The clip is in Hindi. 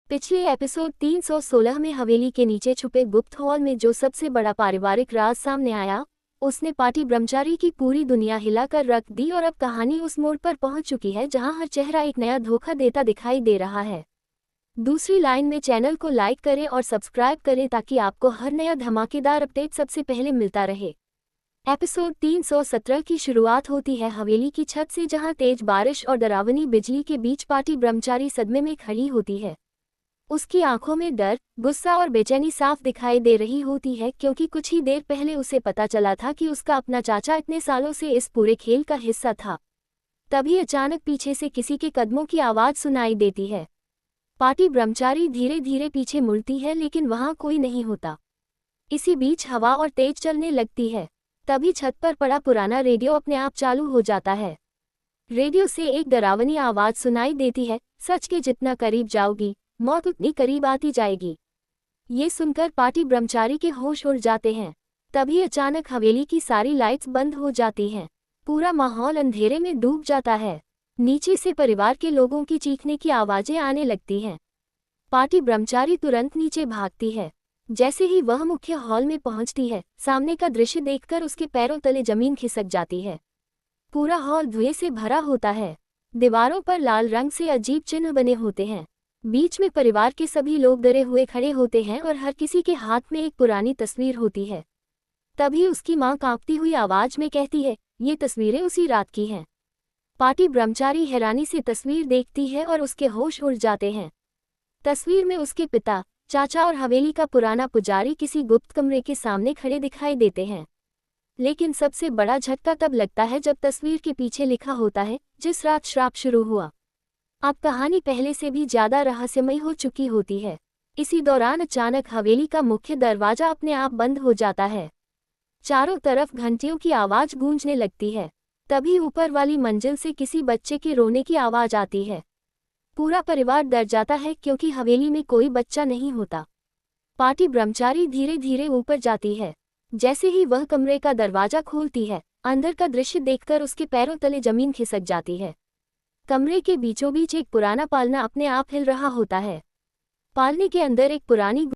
पिछले एपिसोड 316 में हवेली के नीचे छुपे गुप्त हॉल में जो सबसे बड़ा पारिवारिक राज सामने आया, उसने पाटी ब्रह्मचारी की पूरी दुनिया हिलाकर रख दी और अब कहानी उस मोड़ पर पहुंच चुकी है जहां हर चेहरा एक नया धोखा देता दिखाई दे रहा है। दूसरी लाइन में चैनल को लाइक करें और सब्सक्राइब करें ताकि आपको हर नया धमाकेदार अपडेट सबसे पहले मिलता रहे। एपिसोड 317 की शुरुआत होती है हवेली की छत से जहां तेज बारिश और डरावनी बिजली के बीच पाटी ब्रह्मचारी सदमे में खड़ी होती है। उसकी आंखों में डर, गुस्सा और बेचैनी साफ दिखाई दे रही होती है क्योंकि कुछ ही देर पहले उसे पता चला था कि उसका अपना चाचा इतने सालों से इस पूरे खेल का हिस्सा था। तभी अचानक पीछे से किसी के कदमों की आवाज़ सुनाई देती है। पाटी ब्रह्मचारी धीरे धीरे पीछे मुड़ती है लेकिन वहां कोई नहीं होता। इसी बीच हवा और तेज चलने लगती है। तभी छत पर पड़ा पुराना रेडियो अपने आप चालू हो जाता है। रेडियो से एक डरावनी आवाज़ सुनाई देती है, सच के जितना करीब जाओगी मौत उतनी करीब आती जाएगी। ये सुनकर पाटी ब्रह्मचारी के होश उड़ जाते हैं। तभी अचानक हवेली की सारी लाइट्स बंद हो जाती हैं। पूरा माहौल अंधेरे में डूब जाता है। नीचे से परिवार के लोगों की चीखने की आवाज़ें आने लगती हैं। पाटी ब्रह्मचारी तुरंत नीचे भागती है। जैसे ही वह मुख्य हॉल में पहुंचती है, सामने का दृश्य देखकर उसके पैरों तले जमीन खिसक जाती है। पूरा हॉल धुएं से भरा होता है। दीवारों पर लाल रंग से अजीब चिन्ह बने होते हैं। बीच में परिवार के सभी लोग डरे हुए खड़े होते हैं और हर किसी के हाथ में एक पुरानी तस्वीर होती है। तभी उसकी मां कांपती हुई आवाज में कहती है, ये तस्वीरें उसी रात की हैं। पाटी ब्रह्मचारी हैरानी से तस्वीर देखती है और उसके होश उड़ जाते हैं। तस्वीर में उसके पिता, चाचा और हवेली का पुराना पुजारी किसी गुप्त कमरे के सामने खड़े दिखाई देते हैं। लेकिन सबसे बड़ा झटका तब लगता है जब तस्वीर के पीछे लिखा होता है, जिस रात श्राप शुरू हुआ। अब कहानी पहले से भी ज्यादा रहस्यमयी हो चुकी होती है। इसी दौरान अचानक हवेली का मुख्य दरवाजा अपने आप बंद हो जाता है। चारों तरफ घंटियों की आवाज गूंजने लगती है। तभी ऊपर वाली मंजिल से किसी बच्चे के रोने की आवाज आती है। पूरा परिवार डर जाता है क्योंकि हवेली में कोई बच्चा नहीं होता। पाटी ब्रह्मचारी धीरे धीरे ऊपर जाती है। जैसे ही वह कमरे का दरवाजा खोलती है, अंदर का दृश्य देखकर उसके पैरों तले जमीन खिसक जाती है। कमरे के बीचों बीच एक पुराना पालना अपने आप हिल रहा होता है। पालने के अंदर एक पुरानी